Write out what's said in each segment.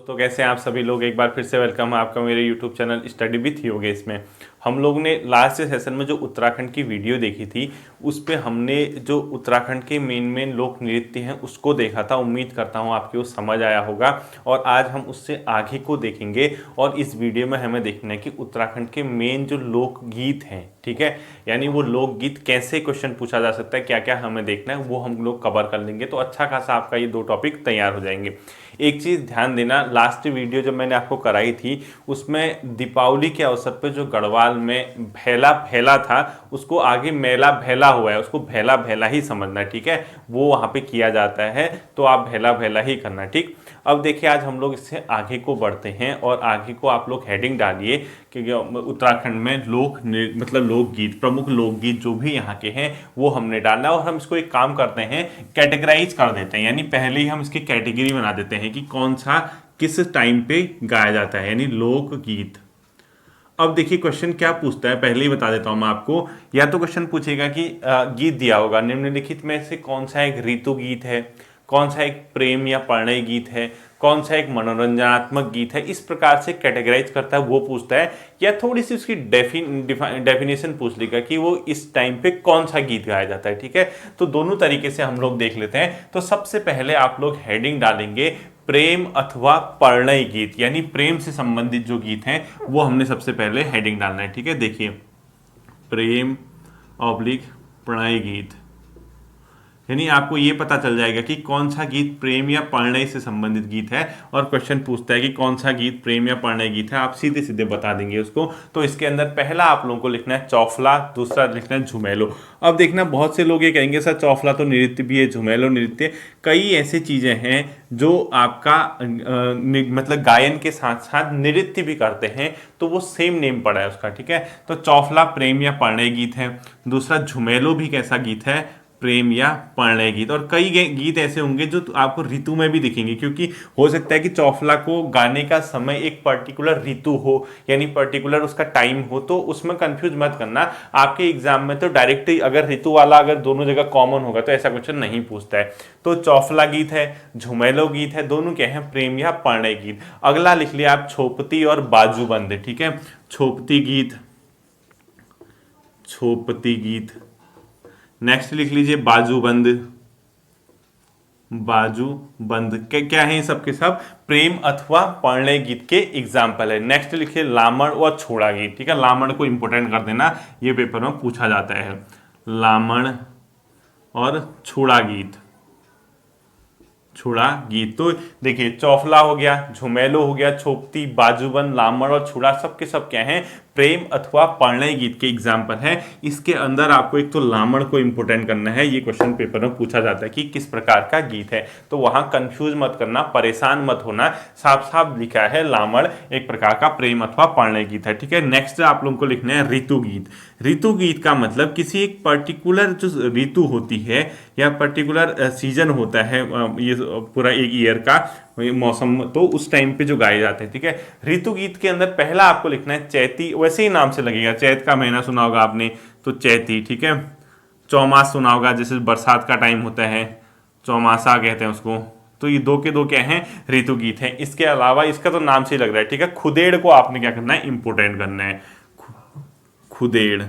तो कैसे हैं आप सभी लोग। एक बार फिर से वेलकम है आपका मेरे YouTube channel study with Yogesh में। हम लोग ने लास्ट सेशन में जो उत्तराखंड की वीडियो देखी थी उस पे हमने जो उत्तराखंड के मेन लोक नृत्य हैं उसको देखा था। उम्मीद करता हूँ आपको समझ आया होगा और आज हम उससे आगे को देखेंगे। और इस वीडियो में हमें देखना है कि उत्तराखंड के मेन जो लोकगीत हैं, ठीक है, यानी वो लोकगीत कैसे क्वेश्चन पूछा जा सकता है, क्या क्या हमें देखना है वो हम लोग कवर कर लेंगे। तो अच्छा खासा आपका ये 2 टॉपिक तैयार हो जाएंगे। एक चीज़ ध्यान देना, लास्ट वीडियो जब मैंने आपको कराई थी उसमें दीपावली के अवसर पे जो गढ़वाल में भैला भैला था उसको आगे मेला भैला हुआ है, उसको भैला भैला ही समझना, ठीक है, वो वहाँ पे किया जाता है तो आप भैला भैला ही करना, ठीक। अब देखिए आज हम लोग इससे आगे को बढ़ते हैं और आगे को आप लोग हेडिंग डालिए कि उत्तराखंड में मतलब लोकगीत, प्रमुख लोकगीत जो भी यहाँ के हैं वो हमने डालना है। और हम इसको एक काम करते हैं, कैटेगराइज कर देते हैं, यानी पहले ही हम इसकी कैटेगरी बना देते हैं कि कौन सा किस टाइम पे गाया जाता है, यानी लोकगीत। अब देखिए क्वेश्चन क्या पूछता है, पहले ही बता देता हूं मैं आपको। या तो क्वेश्चन पूछेगा कि गीत दिया होगा, निम्नलिखित में से कौन सा एक ऋतु गीत है, कौन सा एक प्रेम या प्रणय गीत है, कौन सा एक मनोरंजनात्मक गीत है। इस प्रकार से कैटेगराइज करता है, वो पूछता है। या थोड़ी सी उसकी डेफिनेशन पूछ लेगा कि वो इस टाइम पे कौन सा गीत गाया जाता है, ठीक है। तो दोनों तरीके से हम लोग देख लेते हैं। तो सबसे पहले आप लोग हेडिंग डालेंगे प्रेम अथवा प्रणय गीत, यानी प्रेम से संबंधित जो गीत हैं वो हमने सबसे पहले हेडिंग डालना है, ठीक है। देखिए प्रेम ऑब्लिक प्रणय गीत, यानी आपको ये पता चल जाएगा कि कौन सा गीत प्रेम या प्रणय से संबंधित गीत है। और क्वेश्चन पूछता है कि कौन सा गीत प्रेम या प्रणय गीत है, आप सीधे सीधे बता देंगे उसको। तो इसके अंदर पहला आप लोगों को लिखना है चौफला, दूसरा लिखना है झुमेलो। अब देखना बहुत से लोग ये कहेंगे सर चौफला तो नृत्य भी है, झुमेलो नृत्य, कई ऐसी चीजें हैं जो आपका मतलब गायन के साथ साथ नृत्य भी करते हैं, तो वो सेम नेम पड़ा है उसका, ठीक है। तो चौफला प्रेम या प्रणय गीत है, दूसरा झुमेलो भी कैसा गीत है, प्रेम या प्रणय गीत। और कई गीत ऐसे होंगे जो आपको ऋतु में भी दिखेंगे, क्योंकि हो सकता है कि चौफला को गाने का समय एक पर्टिकुलर ऋतु हो, यानी पर्टिकुलर उसका टाइम हो, तो उसमें कंफ्यूज मत करना। आपके एग्जाम में तो डायरेक्ट अगर ऋतु वाला अगर दोनों जगह कॉमन होगा तो ऐसा क्वेश्चन नहीं पूछता है। तो चौफला गीत है, झुमेलो गीत है, दोनों क्या है, प्रेम या प्रणय गीत। अगला लिख लिया आप छोपती और बाजूबंद, ठीक है। छोपती गीत, छोपती गीत। नेक्स्ट लिख लीजिए बाजूबंद, बाजूबंद क्या है, सबके सब प्रेम अथवा प्रणय गीत के एग्जाम्पल है। नेक्स्ट लिखिए लामड़ और छोड़ा गीत, ठीक है। लामड़ को इंपोर्टेंट कर देना, ये पेपर में पूछा जाता है। लामड़ और छोड़ा गीत, छुड़ा गीत। तो देखिए चौफला हो गया, झुमेलो हो गया, छोपती, बाजूबंद, लामड़ और छुड़ा सबके सब क्या हैं, प्रेम अथवा प्रणय गीत के एग्जाम्पल है। इसके अंदर आपको एक तो लामड़ को इंपोर्टेंट करना है, ये क्वेश्चन पेपर में पूछा जाता है कि किस प्रकार का गीत है, तो वहां कंफ्यूज मत करना, परेशान मत होना, साफ साफ लिखा है लामड़ एक प्रकार का प्रेम अथवा प्रणय गीत है, ठीक है। नेक्स्ट आप लोगों को लिखना है ऋतु गीत। ऋतु गीत का मतलब किसी एक पर्टिकुलर जो ऋतु होती है या पर्टिकुलर सीजन होता है, ये पूरा एक ईयर का मौसम, तो उस टाइम पे जो गाए जाते हैं, ठीक है। ऋतु गीत के अंदर पहला आपको लिखना है चैती, वैसे ही नाम से लगेगा, चैत का महीना सुना होगा आपने तो चैती, ठीक है। चौमास सुना होगा, जैसे बरसात का टाइम होता है चौमासा कहते हैं उसको। तो ये 2 के 2 क्या हैं, ऋतु गीत हैं। इसके अलावा इसका तो नाम से ही लग रहा है, ठीक है। खुदेड़ को आपने क्या करना है, इंपोर्टेंट करना है, खुदेड़,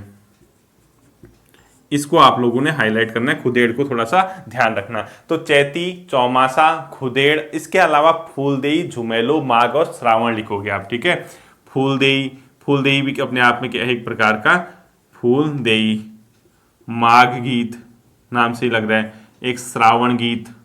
इसको आप लोगों ने हाईलाइट करना है, खुदेड़ को थोड़ा सा ध्यान रखना। तो चैती, चौमासा, खुदेड़, इसके अलावा फूलदेई, झुमेलो, माघ और श्रावण लिखोगे आप, ठीक है। फूलदेई, फूलदेई भी अपने आप में क्या है, एक प्रकार का फूलदेई। माघ गीत नाम से ही लग रहा है, एक श्रावण गीत,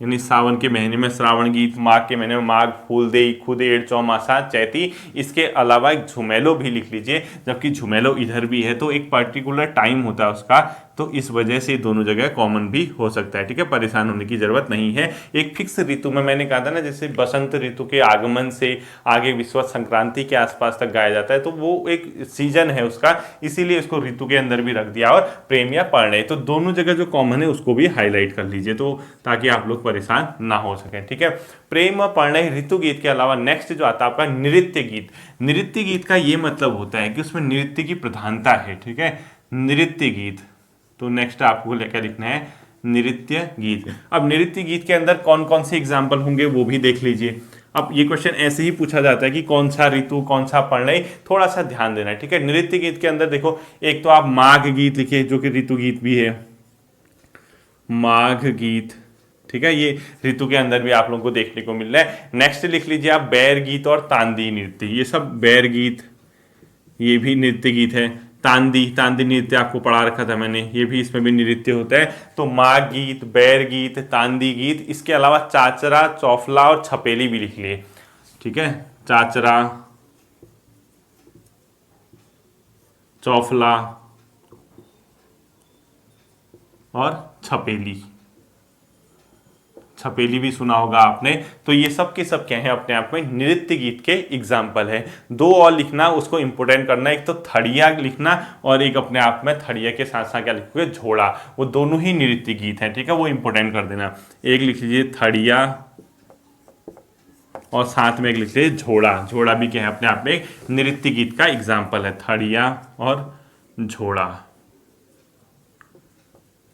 यानी सावन के महीने में श्रावण गीत, माघ के महीने में माघ, फूलदेई, खुदेड़, चौमासा, चैती। इसके अलावा एक झुमेलो भी लिख लीजिए, जबकि झुमेलो इधर भी है तो एक पर्टिकुलर टाइम होता है उसका, तो इस वजह से दोनों जगह कॉमन भी हो सकता है, ठीक है। परेशान होने की जरूरत नहीं है। एक फिक्स ऋतु में मैंने कहा था ना, जैसे बसंत ऋतु के आगमन से आगे विश्वत संक्रांति के आसपास तक गाया जाता है, तो वो एक सीजन है उसका, इसीलिए इसको ऋतु के अंदर भी रख दिया। और प्रेम या प्रणय, तो दोनों जगह जो कॉमन है उसको भी हाईलाइट कर लीजिए, तो ताकि आप लोग परेशान ना हो सके, ठीक है। प्रेम और प्रणय ऋतु गीत के अलावा नेक्स्ट जो आता है आपका नृत्य गीत। नृत्य गीत का ये मतलब होता है कि उसमें नृत्य की प्रधानता है, ठीक है, नृत्य गीत। तो नेक्स्ट आपको क्या लिखना है, नृत्य गीत। अब नृत्य गीत के अंदर कौन कौन से एग्जाम्पल होंगे वो भी देख लीजिए। अब ये क्वेश्चन ऐसे ही पूछा जाता है कि कौन सा ऋतु, कौन सा पर्ण, थोड़ा सा ध्यान देना है, ठीक है। नृत्य गीत के अंदर देखो, एक तो आप माघ गीत लिखिए जो कि ऋतु गीत भी है, माघ गीत, ठीक है, ये ऋतु के अंदर भी आप लोगों को देखने को मिल रहा है। नेक्स्ट लिख लीजिए आप बैर गीत और तांदी नृत्य, ये सब बैर गीत, ये भी नृत्य गीत है। तांदी, तांदी नृत्य आपको पढ़ा रखा था मैंने, ये भी, इसमें भी नृत्य होता है। तो माघ गीत, बैर गीत, तांदी गीत, इसके अलावा चाचरा, चौफला और छपेली भी लिख लिए, ठीक है। चाचरा, चौफला और छपेली, छपेली भी सुना होगा आपने। तो ये सब के सब क्या है, अपने आप में नृत्य गीत के एग्जाम्पल है। दो और लिखना, उसको इंपोर्टेंट करना, एक तो थड़िया लिखना और एक अपने आप में थड़िया के साथ साथ क्या लिखोगे, झोड़ा, वो दोनों ही नृत्य गीत हैं, ठीक है, वो इंपोर्टेंट कर देना। एक लिख लीजिए थड़िया और साथ में एक लिख लीजिए झोड़ा, झोड़ा भी क्या है, अपने आप में एक नृत्य गीत का एग्जाम्पल है, थड़िया और झोड़ा,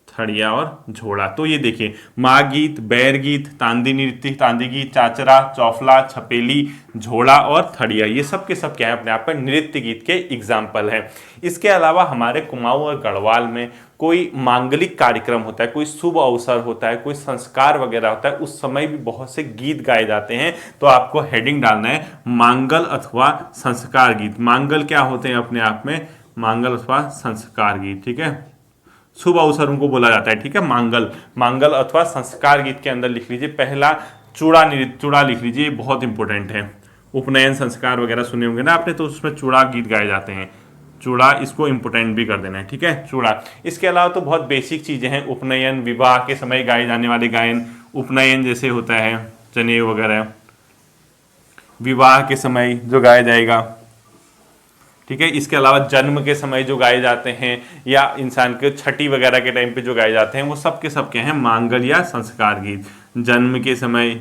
थड़िया और झोड़ा। तो ये देखिए, माघ गीत, बैर गीत, तांदी नृत्य, तांदी गीत, चाचरा, चौफला, छपेली, झोड़ा और थड़िया, ये सब के सब क्या है, अपने आप में नृत्य गीत के एग्जाम्पल है। इसके अलावा हमारे कुमाऊं और गढ़वाल में कोई मांगलिक कार्यक्रम होता है, कोई शुभ अवसर होता है, कोई संस्कार वगैरह होता है, उस समय भी बहुत से गीत गाए जाते हैं। तो आपको हेडिंग डालना है मांगल अथवा संस्कार गीत। मांगल क्या होते हैं, अपने आप में मांगल अथवा संस्कार गीत, ठीक है, शुभ अवसरों को बोला जाता है, ठीक है, मांगल, मांगल अथवा संस्कार गीत के अंदर लिख लीजिए पहला चूड़ा नृत्य, चूड़ा लिख लीजिए, ये बहुत इंपॉर्टेंट है। उपनयन संस्कार वगैरह सुने होंगे ना आपने, तो उसमें चूड़ा गीत गाए जाते हैं, चूड़ा, इसको इंपोर्टेंट भी कर देना है, ठीक है, चूड़ा। इसके अलावा तो बहुत बेसिक चीजें हैं, उपनयन, विवाह के समय गाए जाने वाले गायन, उपनयन जैसे होता है जनेऊ वगैरह, विवाह के समय जो गाया जाएगा, ठीक है। इसके अलावा जन्म के समय जो गाए जाते हैं या इंसान के छठी वगैरह के टाइम पे जो गाए जाते हैं, वो सब के सब क्या हैं, मांगल या संस्कार गीत। जन्म के समय,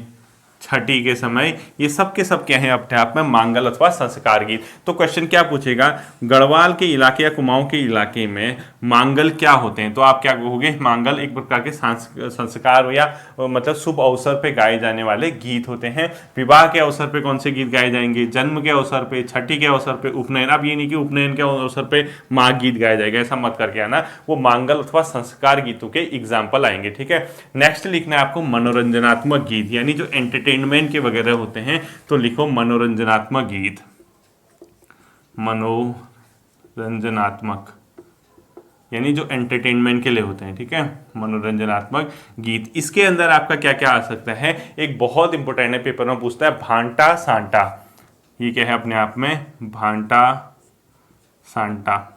छठी के समय, ये सब के सब क्या है, अपने आप में मांगल अथवा संस्कार गीत। तो क्वेश्चन क्या पूछेगा, गढ़वाल के इलाके या कुमाऊं के इलाके में मांगल क्या होते हैं, तो आप क्या कहोगे, मांगल एक प्रकार के संस्कार या मतलब शुभ अवसर पे गाए जाने वाले गीत होते हैं। विवाह के अवसर पे कौन से गीत गाए जाएंगे, जन्म के अवसर पे, छठी के अवसर पे, उपनयन, अब ये नहीं कि उपनयन के अवसर पे माघ गीत गाया जाएगा, ऐसा मत करके आना, वो मांगल अथवा संस्कार गीतों के एग्जाम्पल आएंगे, ठीक है। नेक्स्ट लिखना है आपको मनोरंजनात्मक गीत, यानी जो एंटरटेनमेंट के वगैरह होते हैं, तो लिखो मनोरंजनात्मक गीत, मनोरंजनात्मक, यानी जो एंटरटेनमेंट के लिए होते हैं, ठीक है, मनोरंजनात्मक गीत। इसके अंदर आपका क्या क्या आ सकता है, एक बहुत इंपॉर्टेंट है, पेपर में पूछता है भांटा सांटा, ये क्या है, अपने आप में भांटा सांटा,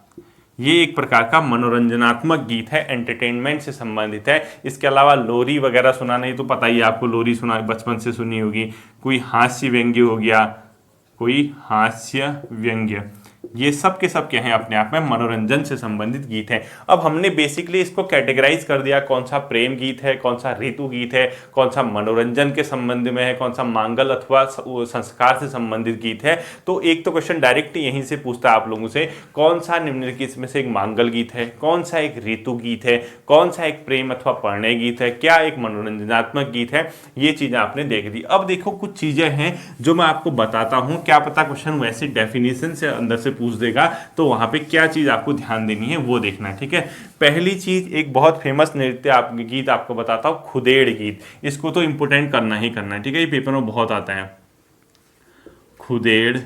ये एक प्रकार का मनोरंजनात्मक गीत है, एंटरटेनमेंट से संबंधित है। इसके अलावा लोरी वगैरह सुना, नहीं तो पता ही आपको, लोरी सुना बचपन से सुनी होगी। कोई हास्य व्यंग्य हो गया, कोई हास्य व्यंग्य, ये सब के सब क्या हैं, अपने आप में मनोरंजन से संबंधित गीत हैं। अब हमने बेसिकली इसको कैटेगराइज कर दिया, कौन सा प्रेम गीत है, कौन सा ऋतु गीत है, कौन सा मनोरंजन के संबंध में है, कौन सा मांगल अथवा संस्कार से संबंधित गीत है। तो एक तो क्वेश्चन डायरेक्ट यहीं से पूछता है आप लोगों से, कौन सा निम्नलिखित में से एक मांगल गीत है, कौन सा एक ऋतु गीत है, कौन सा एक प्रेम अथवा प्रणय गीत है, क्या एक मनोरंजनात्मक गीत है, ये चीजें आपने देख दी। अब देखो कुछ चीजें हैं जो मैं आपको बताता हूं, क्या पता क्वेश्चन वैसी डेफिनेशन से अंदर से पूछ देगा, तो वहां पे क्या चीज आपको ध्यान देनी है वो देखना है, ठीक है। पहली चीज, एक बहुत फेमस नृत्य गीत आपको बताता हूं, खुदेड़ गीत, इसको तो इंपोर्टेंट करना ही करना है, ठीक है, ये पेपर में बहुत आता है, खुदेड़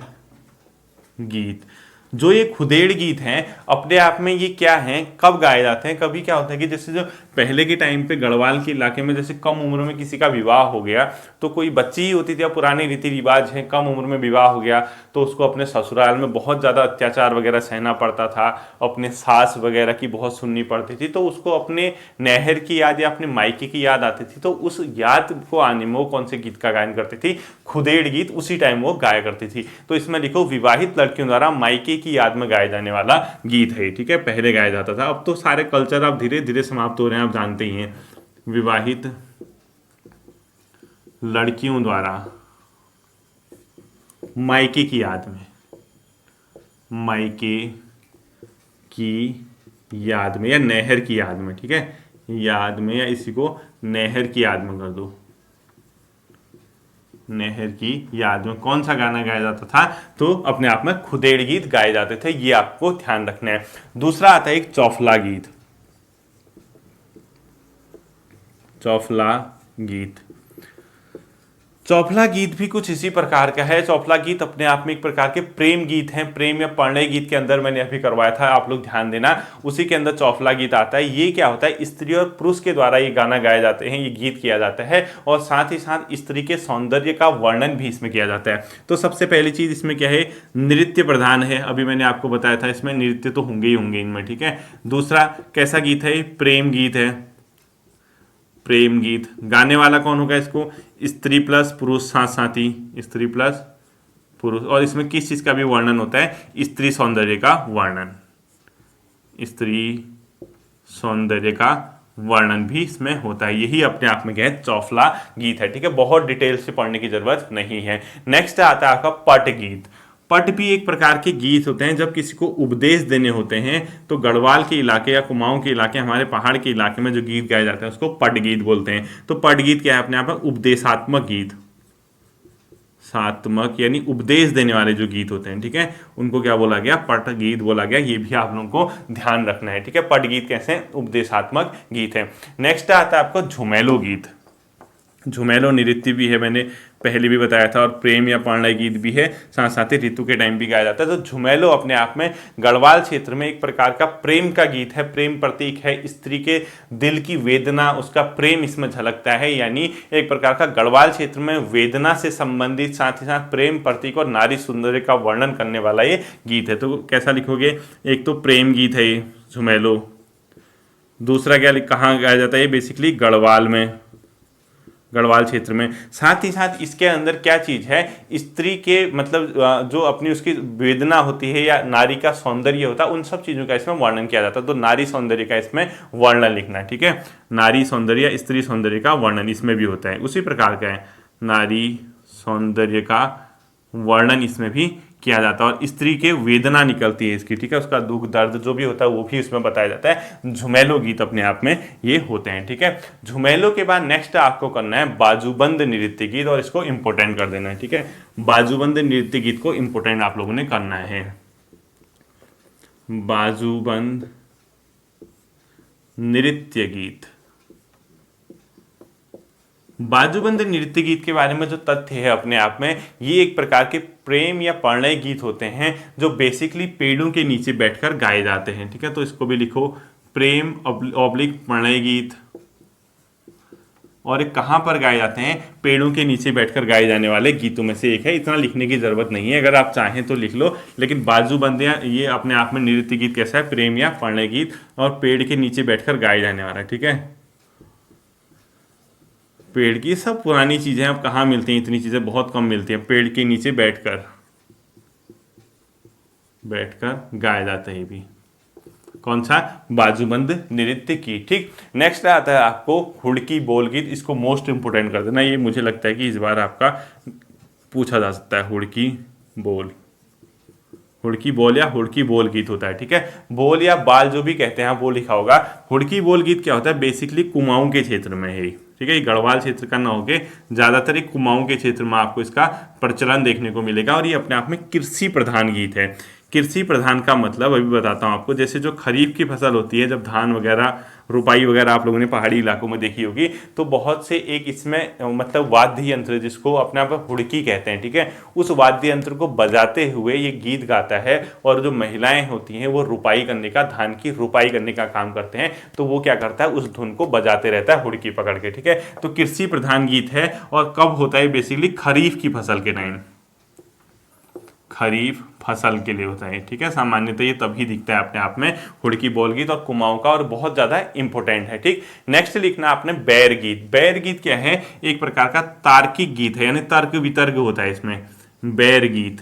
गीत। जो ये खुदेड़ गीत हैं, अपने आप में ये क्या हैं, कब गाए जाते हैं, कभी क्या होता है कि जैसे जो पहले के टाइम पे गढ़वाल के इलाके में जैसे कम उम्र में किसी का विवाह हो गया, तो कोई बच्ची ही होती थी, पुराने रीति रिवाज हैं, कम उम्र में विवाह हो गया तो उसको अपने ससुराल में बहुत ज़्यादा अत्याचार वगैरह सहना पड़ता था, अपने सास वगैरह की बहुत सुननी पड़ती थी, तो उसको अपने नहर की याद या अपने मायके की याद आती थी, तो उस याद को आने में वो कौन से गीत का गायन करती थी, खुदेड़ गीत, उसी टाइम वो गाया करती थी। तो इसमें लिखो विवाहित लड़कियों द्वारा मायके की याद में गाए जाने वाला गीत है, ठीक है, पहले गाया जाता था। अब तो सारे कल्चर अब धीरे धीरे समाप्त हो रहे हैं, आप जानते ही हैं। विवाहित लड़कियों द्वारा मायके की याद में, मायके की याद में या नहर की याद में, ठीक है, याद में, या इसी को नहर की याद में कर दो, नहर की याद में कौन सा गाना गाया जाता था, तो अपने आप में खुदेड़ गीत गाए जाते थे, ये आपको ध्यान रखना है। दूसरा आता है एक चौफला गीत। चौफला गीत, चौफला गीत भी कुछ इसी प्रकार का है। चौफला गीत अपने आप में एक प्रकार के प्रेम गीत हैं, प्रेम या प्रणय गीत के अंदर मैंने अभी करवाया था, आप लोग ध्यान देना, उसी के अंदर चौफला गीत आता है। ये क्या होता है, स्त्री और पुरुष के द्वारा ये गाना गाए जाते हैं, ये गीत किया जाता है, और साथ ही साथ स्त्री के सौंदर्य का वर्णन भी इसमें किया जाता है। तो सबसे पहली चीज इसमें क्या है, नृत्य प्रधान है, अभी मैंने आपको बताया था इसमें नृत्य तो होंगे ही होंगे इनमें, ठीक है। दूसरा कैसा गीत है, प्रेम गीत है, प्रेम गीत। गाने वाला कौन होगा इसको, स्त्री प्लस पुरुष साथ साथी, स्त्री प्लस पुरुष, और इसमें किस चीज का भी वर्णन होता है, स्त्री सौंदर्य का वर्णन, स्त्री सौंदर्य का वर्णन भी इसमें होता है। यही अपने आप में क्या है, चौफला गीत है, ठीक है। बहुत डिटेल से पढ़ने की जरूरत नहीं है। नेक्स्ट आता है आपका पट गीत। पट भी एक प्रकार के गीत होते हैं, जब किसी को उपदेश देने होते हैं तो गढ़वाल के इलाके या कुमाऊं के इलाके, हमारे पहाड़ के इलाके में जो गीत गाए जाते हैं उसको पट गीत बोलते हैं। तो पट गीत क्या है, अपने आप में उपदेशात्मक गीत, सात्मक यानी उपदेश देने वाले जो गीत होते हैं, ठीक है, उनको क्या बोला गया, पट गीत बोला गया। ये भी आप लोगों को ध्यान रखना है, ठीक है। पट गीत कैसे, उपदेशात्मक गीत है। नेक्स्ट आता है आपको झुमेलो गीत। झुमेलो नृत्य भी है, मैंने पहले भी बताया था, और प्रेम या प्रणय गीत भी है, साथ साथ ही ऋतु के टाइम भी गाया जाता है। तो झुमेलो अपने आप में गढ़वाल क्षेत्र में एक प्रकार का प्रेम का गीत है, प्रेम प्रतीक है, स्त्री के दिल की वेदना, उसका प्रेम इसमें झलकता है, यानी एक प्रकार का गढ़वाल क्षेत्र में वेदना से संबंधित, साथ ही साथ प्रेम प्रतीक और नारी सौंदर्य का वर्णन करने वाला ये गीत है। तो कैसा लिखोगे, एक तो प्रेम गीत है ये झुमेलो, दूसरा क्या, कहाँ गाया जाता है ये, बेसिकली गढ़वाल में, गढ़वाल क्षेत्र में। साथ ही साथ इसके अंदर क्या चीज है, स्त्री के मतलब जो अपनी उसकी वेदना होती है या नारी का सौंदर्य होता है, उन सब चीजों का इसमें वर्णन किया जाता है। तो नारी सौंदर्य का इसमें वर्णन लिखना है, ठीक है। नारी सौंदर्य, स्त्री सौंदर्य का वर्णन इसमें भी होता है, उसी प्रकार का है, नारी सौंदर्य का वर्णन इसमें भी किया जाता है, और स्त्री के वेदना निकलती है इसकी, ठीक है, उसका दुख दर्द जो भी होता है वो भी इसमें बताया जाता है। झुमेलो गीत अपने आप में ये होते हैं, ठीक है। झुमेलो के बाद नेक्स्ट आपको करना है बाजूबंद नृत्य गीत, और इसको इंपोर्टेंट कर देना है, ठीक है। बाजूबंद नृत्य गीत को इंपोर्टेंट आप लोगों ने करना है। बाजूबंद नृत्य गीत, बाजूबंद नृत्य गीत के बारे में जो तथ्य है अपने आप में, ये एक प्रकार के प्रेम या प्रणय गीत होते हैं जो बेसिकली पेड़ों के नीचे बैठकर गाए जाते हैं, ठीक है। तो इसको भी लिखो, प्रेम ऑब्लिक प्रणय गीत, और कहाँ पर गाए जाते हैं, पेड़ों के नीचे बैठकर गाए जाने वाले गीतों में से एक है। इतना लिखने की जरूरत नहीं है, अगर आप चाहें तो लिख लो, लेकिन बाजूबंदियां ये अपने आप में नृत्य गीत कैसा है, प्रेम या प्रणय गीत, और पेड़ के नीचे बैठकर गाए जाने वाला है, ठीक है। पेड़ की सब पुरानी चीजें अब कहाँ मिलती हैं, इतनी चीजें बहुत कम मिलती हैं। पेड़ के नीचे बैठकर गाया जाता है, भी कौन सा, बाजूबंद नृत्य की, ठीक। नेक्स्ट आता है आपको हुड़की बोल गीत, इसको मोस्ट इंपोर्टेंट कर देना, ये मुझे लगता है कि इस बार आपका पूछा जा सकता है। हुड़की बोल, हुड़की बोल या हुड़की बोल गीत होता है, ठीक है। बोल या बाल जो भी कहते हैं वो लिखा होगा। हुड़की बोल गीत क्या होता है, बेसिकली कुमाऊं के क्षेत्र में है, ठीक है। ये गढ़वाल क्षेत्र का ना होके ज्यादातर एक कुमाऊं के क्षेत्र में आपको इसका प्रचलन देखने को मिलेगा, और ये अपने आप में कृषि प्रधान गीत है। कृषि प्रधान का मतलब अभी बताता हूँ आपको, जैसे जो खरीफ की फसल होती है, जब धान वगैरह रुपाई वगैरह आप लोगों ने पहाड़ी इलाकों में देखी होगी, तो बहुत से एक इसमें मतलब वाद्य यंत्र, जिसको अपने आप हुड़की कहते हैं, ठीक है, उस वाद्य यंत्र को बजाते हुए ये गीत गाता है, और जो महिलाएं होती हैं वो रुपाई करने का, धान की रुपाई करने का काम करते हैं, तो वो क्या करता है, उस धुन को बजाते रहता है हुड़की पकड़ के, ठीक है। तो कृषि प्रधान गीत है, और कब होता है, बेसिकली खरीफ की फसल के टाइम, खरीफ फसल के लिए होता है, ठीक है। सामान्यतः ये तभी दिखता है अपने आप में, हुड़की बोल गीत और कुमाऊं का, और बहुत ज्यादा इंपॉर्टेंट है, ठीक। नेक्स्ट लिखना आपने बैर गीत। बैर गीत क्या है, एक प्रकार का तार्किक गीत है, यानी तर्क वितर्क होता है इसमें। बैर गीत,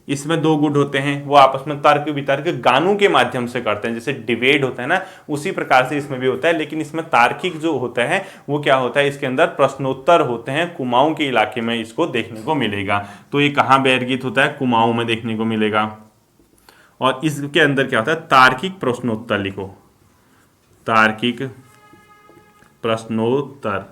इसमें दो गुट होते हैं, वो आपस में तर्क वितर्क गानों के माध्यम से करते हैं, जैसे डिबेट होता है ना, उसी प्रकार से इसमें भी होता है, लेकिन इसमें तार्किक जो होता है वो क्या होता है, इसके अंदर प्रश्नोत्तर होते हैं। कुमाऊं के इलाके में इसको देखने को मिलेगा। तो ये कहाँ बैर गीत होता है, कुमाऊं में देखने को मिलेगा, और इसके अंदर क्या होता है, तार्किक प्रश्नोत्तर लिखो, तार्किक प्रश्नोत्तर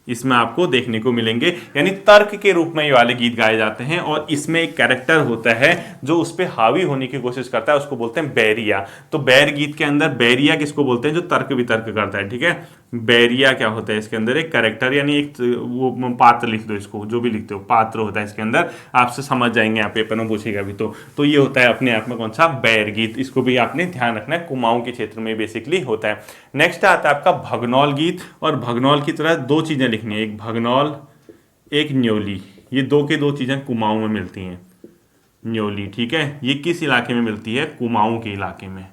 इसमें आपको देखने को मिलेंगे, यानी तर्क के रूप में ये वाले गीत गाए जाते हैं। और इसमें एक कैरेक्टर होता है जो उस पर हावी होने की कोशिश करता है, उसको बोलते हैं बैरिया। तो बैर गीत के अंदर बैरिया किसको बोलते हैं? जो तर्क वितर्क करता है, ठीक है। बैरिया क्या होता है? इसके अंदर एक कैरेक्टर, यानी एक वो पात्र लिख दो, इसको जो भी लिखते हो पात्र होता है इसके अंदर, आपसे समझ जाएंगे आप, पेपर में पूछेगा भी तो ये होता है अपने आप में कौन सा? बैर गीत। इसको भी आपने ध्यान रखना है, कुमाऊं के क्षेत्र में बेसिकली होता है। नेक्स्ट आता है आपका भगनौल गीत। और भगनौल की तरह दो चीजें लिखनी है, एक भगनौल एक न्योली। ये दो के दो चीजें कुमाऊं में मिलती हैं। न्योली, ठीक है, ये किस इलाके में मिलती है? कुमाऊं के इलाके में।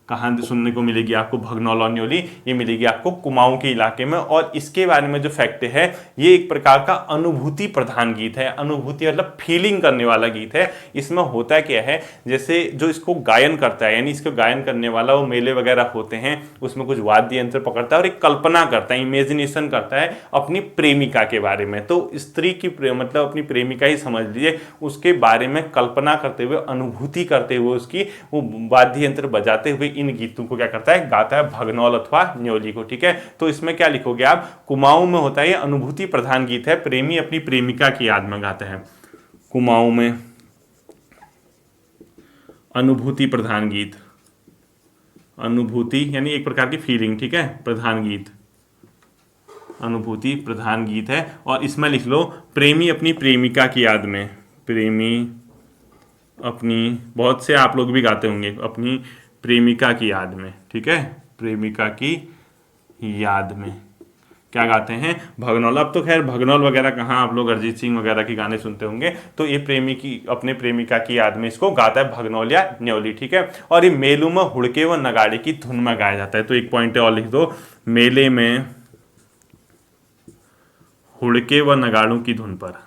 कहाँ सुनने को मिलेगी आपको भगनौल और न्योली? ये मिलेगी आपको कुमाऊं के इलाके में। और इसके बारे में जो फैक्ट है, ये एक प्रकार का अनुभूति प्रधान गीत है। अनुभूति मतलब फीलिंग करने वाला गीत है। इसमें होता क्या है, जैसे जो इसको गायन करता है, यानी इसको गायन करने वाला, वो मेले वगैरह होते हैं, उसमें कुछ वाद्य यंत्र पकड़ता है और एक कल्पना करता है, इमेजिनेशन करता है अपनी प्रेमिका के बारे में। तो स्त्री की मतलब अपनी प्रेमिका ही समझ लीजिए, उसके बारे में कल्पना करते हुए, अनुभूति करते हुए, उसकी वो वाद्य यंत्र बजाते हुए इन गीतों को क्या करता है? गाता है, भगनौल अथवा न्योली को, ठीक है। तो इसमें क्या लिखोगे आप? कुमाऊं में होता है, ये अनुभूति प्रधान गीत है, प्रेमी अपनी प्रेमिका की याद में गाता है। कुमाऊं में अनुभूति प्रधान गीत, अनुभूति यानी एक प्रकार की फीलिंग, ठीक है, प्रधान गीत, अनुभूति प्रधान गीत है। और इसमें लिख लो प्रेमी अपनी प्रेमिका की याद में, प्रेमी अपनी, बहुत से आप लोग भी गाते होंगे, अपनी प्रेमिका की याद में, ठीक है, प्रेमिका की याद में क्या गाते हैं? भगनौल। अब तो खैर भगनौल वगैरह कहाँ, आप लोग अरिजीत सिंह वगैरह के गाने सुनते होंगे। तो ये प्रेमी की अपने प्रेमिका की याद में इसको गाता है भगनौल या न्योली, ठीक है। और ये मेलों में हुड़के व नगाड़े की धुन में गाया जाता है। तो एक पॉइंट और लिख दो, मेले में हुड़के व नगाड़ों की धुन पर,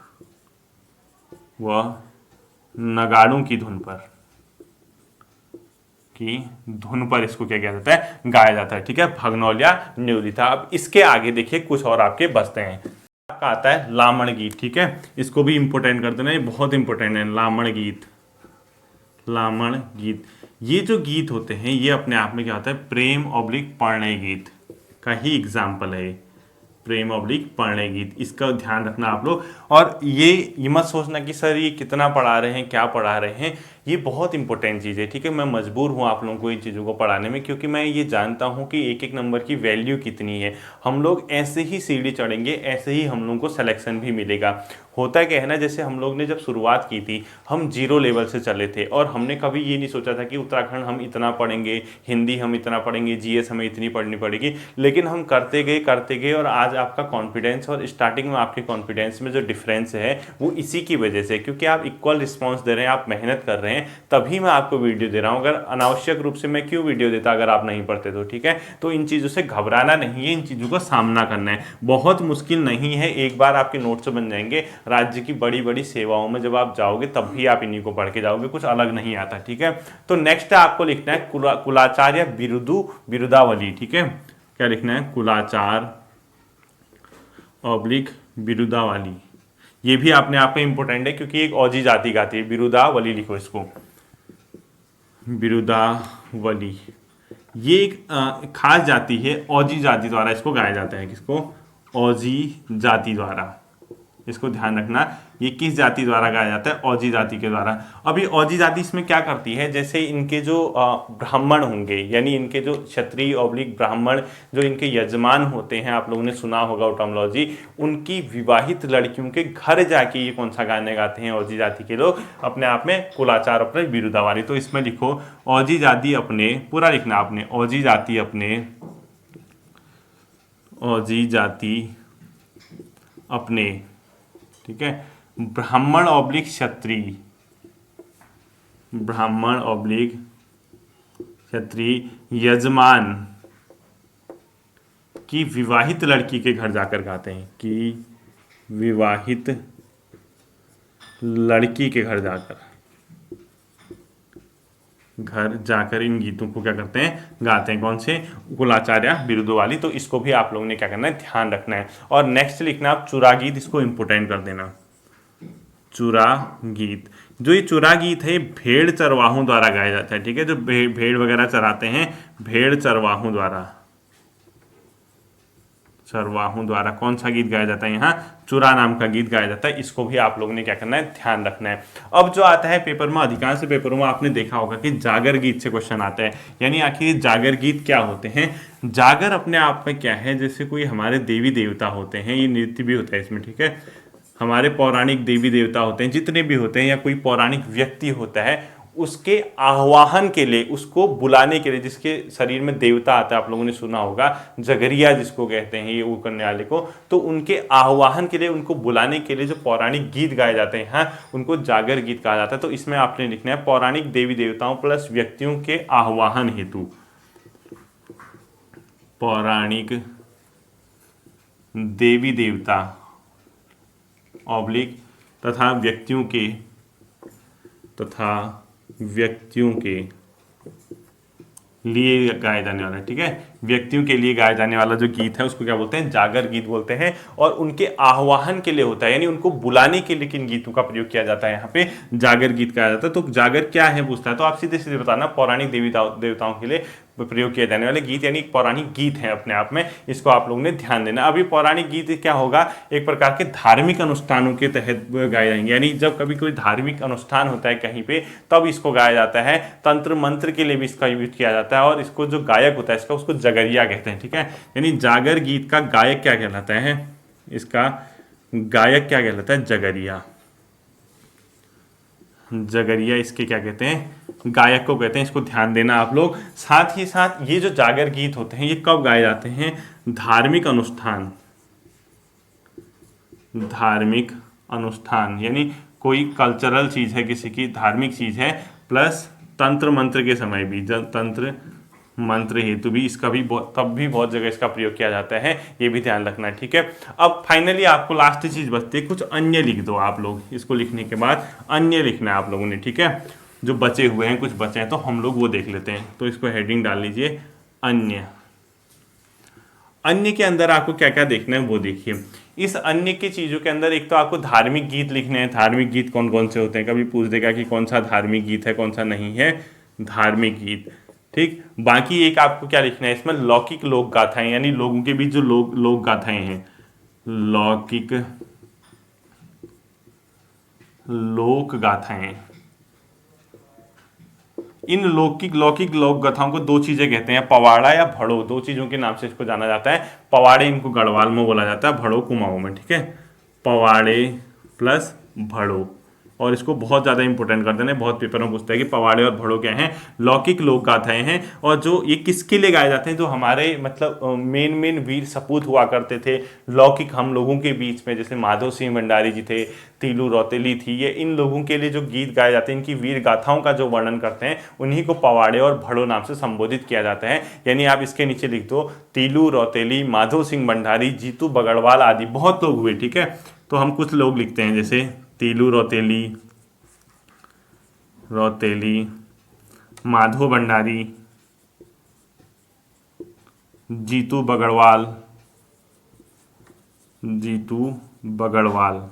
वह नगाड़ों की धुन पर, की धुन पर इसको क्या किया जाता है? गाया जाता है, ठीक है, भगनौल या न्योली था। अब इसके आगे देखिए कुछ और आपके बचते हैं। आपका आता है लामण गीत, ठीक है, इसको भी इंपोर्टेंट कर देना, ये बहुत इंपोर्टेंट है। लामण गीत, लामण गीत, ये जो गीत होते हैं ये अपने आप में क्या होता है? प्रेम ऑब्लिक परिणय गीत का ही एग्जाम्पल है, प्रेम ऑब्लिक परिणय गीत। इसका ध्यान रखना आप लोग। और ये मत सोचना कि सर ये कितना पढ़ा रहे हैं, क्या पढ़ा रहे हैं, ये बहुत इंपॉर्टेंट चीज़ है, ठीक है। मैं मजबूर हूँ आप लोगों को इन चीज़ों को पढ़ाने में, क्योंकि मैं ये जानता हूँ कि एक एक नंबर की वैल्यू कितनी है। हम लोग ऐसे ही सीढ़ी चढ़ेंगे, ऐसे ही हम लोगों को सिलेक्शन भी मिलेगा। होता क्या है ना, जैसे हम लोग ने जब शुरुआत की थी, हम जीरो लेवल से चले थे और हमने कभी ये नहीं सोचा था कि उत्तराखंड हम इतना पढ़ेंगे, हिंदी हम इतना पढ़ेंगे, जीएस हमें इतनी पढ़नी पड़ेगी। लेकिन हम करते गए और आज आपका कॉन्फिडेंस और स्टार्टिंग में आपके कॉन्फिडेंस में जो डिफरेंस है वो इसी की वजह से, क्योंकि आप इक्वल रिस्पॉन्स दे रहे हैं, आप मेहनत कर रहे हैं, तभी मैं आपको वीडियो दे रहा हूं। अगर अनावश्यक रूप से मैं क्यों वीडियो देता अगर आप नहीं पढ़ते तो, ठीक है। तो इन चीज़ों से घबराना नहीं है, इन चीज़ों का सामना करना है, बहुत मुश्किल नहीं है, एक बार आपके नोट्स बन जाएंगे। राज्य की बड़ी बड़ी सेवाओं में जब आप जाओगे तब भी आप इन्हीं को पढ़ के जाओगे, कुछ अलग नहीं आता, ठीक है। तो नेक्स्ट आपको लिखना है कुलाचार या बिरुदावली, ठीक है। क्या लिखना है? कुलाचार ऑब्लिक बिरुदावली। ये भी अपने आप में इंपॉर्टेंट है, क्योंकि एक औजी जाति गाती है। बिरुदावली लिखो इसको, बिरुदावली। ये एक खास जाति है, औजी जाति द्वारा इसको गाया जाता है। किसको? औजी जाति द्वारा। इसको ध्यान रखना, ये किस जाति द्वारा गाया जाता है? औजी जाति के द्वारा। अब ये औजी जाति इसमें क्या करती है, जैसे इनके जो ब्राह्मण होंगे, यानी इनके जो क्षत्रिय ऑब्लिक ब्राह्मण जो इनके यजमान होते हैं, आप लोगों ने सुना होगा टर्मिनोलॉजी, उनकी विवाहित लड़कियों के घर जाके ये कौन सा गाने गाते हैं औजी जाति के लोग, अपने आप में कुलाचार अपने बिरुदावली। तो इसमें लिखो औजी जाति अपने, पूरा लिखना आपने, औजी जाति अपने, औजी जाति अपने, ठीक है, ब्राह्मण ऑब्लिक क्षत्रिय, ब्राह्मण ऑब्लिक क्षत्रिय यजमान की विवाहित लड़की के घर जाकर गाते हैं, कि विवाहित लड़की के घर जाकर इन गीतों को क्या करते हैं? गाते हैं। कौन से? कुलाचार या बिरुदावली। तो इसको भी आप लोगों ने क्या करना है? ध्यान रखना है। और नेक्स्ट लिखना आप चुरा गीत, इसको इंपोर्टेंट कर देना। चुरा गीत, जो ये चुरा गीत है भेड़ चरवाहों द्वारा गाया जाता है, ठीक है। जो भेड़ वगैरह चराते हैं, भेड़ चरवाहों द्वारा, चरवाहों द्वारा कौन सा गीत गाया जाता है, यहाँ चुरा नाम का गीत गाया जाता है। इसको भी आप लोगों ने क्या करना है, ध्यान रखना है। अब जो आता है पेपर में, अधिकांश पेपरों में आपने देखा होगा कि जागर गीत से क्वेश्चन आता है, यानी आखिर जागर गीत क्या होते हैं। जागर अपने आप में क्या है, जैसे कोई हमारे देवी देवता होते हैं, ये नृत्य भी होता है इसमें, ठीक है, हमारे पौराणिक देवी देवता होते हैं जितने भी होते हैं, या कोई पौराणिक व्यक्ति होता है, उसके आह्वान के लिए, उसको बुलाने के लिए, जिसके शरीर में देवता आता है, आप लोगों ने सुना होगा जगरिया जिसको कहते हैं, ये वो करने वाले को, तो उनके आह्वान के लिए, उनको बुलाने के लिए जो पौराणिक गीत गाए जाते हैं, हाँ, उनको जागर गीत कहा जाता है। तो इसमें आपने लिखना है पौराणिक देवी देवताओं प्लस व्यक्तियों के आह्वान हेतु, पौराणिक देवी देवता ऑब्लिक तथा व्यक्तियों के लिए गाया जाने वाला, ठीक है, व्यक्तियों के लिए गाया जाने वाला जो गीत है उसको क्या बोलते हैं, जागर गीत बोलते हैं। और उनके आह्वान के लिए होता है, यानी उनको बुलाने के लिए किन गीतों का प्रयोग किया जाता है, यहाँ पे जागर गीत कहा जाता है। तो जागर क्या है पूछता है, तो आप सीधे सीधे बताना पौराणिक देवी देवताओं के लिए प्रयोग किए जाने वाले गीत, यानी पौराणिक गीत है अपने आप में, इसको आप लोगों ने ध्यान देना। अभी पौराणिक गीत क्या होगा, एक प्रकार के धार्मिक अनुष्ठानों के तहत गाए जाएंगे, यानी जब कभी कोई धार्मिक अनुष्ठान होता है कहीं पे, तब इसको गाया जाता है। तंत्र मंत्र के लिए भी इसका यूज किया जाता है, और इसको जो गायक होता है इसका, उसको जगरिया कहते हैं, ठीक है। यानी जागर गीत का गायक क्या कहलाता है, इसका गायक क्या कहलाता है, जगरिया। जगरिया इसके क्या कहते हैं, गायक को कहते हैं, इसको ध्यान देना आप लोग। साथ ही साथ ये जो जागर गीत होते हैं, ये कब गाए जाते हैं, धार्मिक अनुष्ठान, यानी कोई कल्चरल चीज है, किसी की धार्मिक चीज है, प्लस तंत्र मंत्र के समय भी, तंत्र मंत्र हेतु भी इसका भी तब भी बहुत जगह इसका प्रयोग किया जाता है, ये भी ध्यान रखना है, ठीक है। अब फाइनली आपको लास्ट चीज बचती है, कुछ अन्य लिख दो आप लोग, इसको लिखने के बाद अन्य लिखना है आप लोगों ने, ठीक है। जो बचे हुए हैं, कुछ बचे हैं तो हम लोग वो देख लेते हैं। तो इसको हेडिंग डाल लीजिए अन्य। अन्य के अंदर आपको क्या क्या देखना है वो देखिए। इस अन्य की चीज़ों के अंदर एक तो आपको धार्मिक गीत लिखने हैं। धार्मिक गीत कौन कौन से होते हैं, कभी पूछ देगा कि कौन सा धार्मिक गीत है, कौन सा नहीं है, धार्मिक गीत, ठीक। बाकी एक आपको क्या लिखना है इसमें, लौकिक लोक गाथाएं, यानी लोगों के बीच जो लोक गाथाएं हैं, लौकिक लोक गाथाएं। इन लौकिक लोक गाथाओं को दो चीजें कहते हैं, पवाड़ा या भड़ो, दो चीजों के नाम से इसको जाना जाता है। पवाड़े इनको गढ़वाल में बोला जाता है, भड़ो कुमाऊं में, ठीक है। पवाड़े प्लस भड़ो, और इसको बहुत ज़्यादा इंपॉर्टेंट कर देना है, बहुत पेपर में पूछता है कि पवाड़े और भड़ो क्या हैं, लौकिक लोक गाथाएं हैं। और जो ये किसके लिए गाए जाते हैं, जो हमारे मतलब मेन वीर सपूत हुआ करते थे लौकिक हम लोगों के बीच में, जैसे माधो सिंह भंडारी जी थे, तीलू रौतेली थी, ये इन लोगों के लिए जो गीत गाए जाते हैं, इनकी वीर गाथाओं का जो वर्णन करते हैं, उन्हीं को पवाड़े और भड़ो नाम से संबोधित किया जाता है। यानी आप इसके नीचे लिख दो तीलू रौतेली, माधो सिंह भंडारी, जीतू बगड़वाल आदि बहुत लोग हुए, ठीक है। तो हम कुछ लोग लिखते हैं, जैसे तीलू रौतेली, माधो भंडारी, जीतू बगड़वाल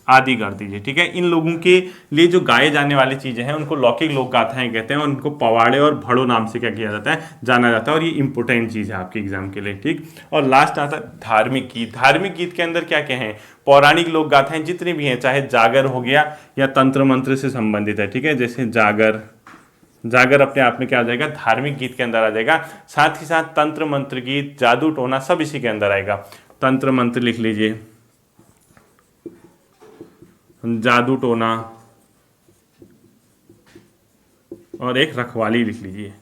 आदि कर दीजिए, ठीक है। इन लोगों के लिए जो गाए जाने वाली चीजें हैं उनको लौकिक लोक गाथाएं कहते हैं, और उनको पवाड़े और भड़ो नाम से क्या किया जाता है, जाना जाता है। और ये इंपॉर्टेंट चीज है आपके एग्जाम के लिए, ठीक। और लास्ट आता है धार्मिक गीत। धार्मिक गीत के अंदर क्या क्या है, पौराणिक लोक गाथाएं जितनी भी हैं, चाहे जागर हो गया या तंत्र मंत्र से संबंधित है, ठीक है। जैसे जागर अपने आप में क्या आ जाएगा, धार्मिक गीत के अंदर आ जाएगा। साथ ही साथ तंत्र मंत्र गीत, जादू टोना, सब इसी के अंदर आएगा। तंत्र मंत्र लिख लीजिए, जादू टोना, और एक रखवाली लिख लीजिए,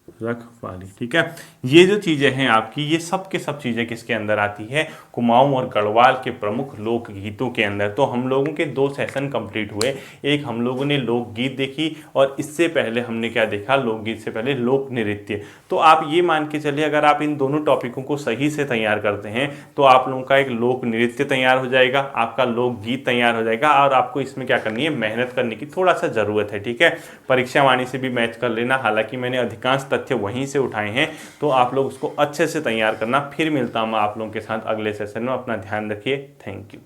रखवाली, ठीक है। ये जो चीजें हैं आपकी, ये सब के सब चीजें किसके अंदर आती है, कुमाऊं और गढ़वाल के प्रमुख लोक गीतों के अंदर। तो हम लोगों के 2 सेशन कंप्लीट हुए। एक हम लोगों ने लोकगीत देखी, और इससे पहले हमने क्या देखा, लोकगीत से पहले लोक नृत्य। तो आप ये मान के चलिए, अगर आप इन दोनों टॉपिकों को सही से तैयार करते हैं तो आप लोगों का एक लोक नृत्य तैयार हो जाएगा, आपका लोकगीत तैयार हो जाएगा। और आपको इसमें क्या करनी है, मेहनत करने की थोड़ा सा जरूरत है, ठीक है। परीक्षा वाणी से भी मैच कर लेना, हालांकि मैंने अधिकांश तथ्य वहीं से उठाए हैं, तो आप लोग उसको अच्छे से तैयार करना। फिर मिलता हूं मैं आप लोगों के साथ अगले सेशन में। अपना ध्यान रखिए, थैंक यू।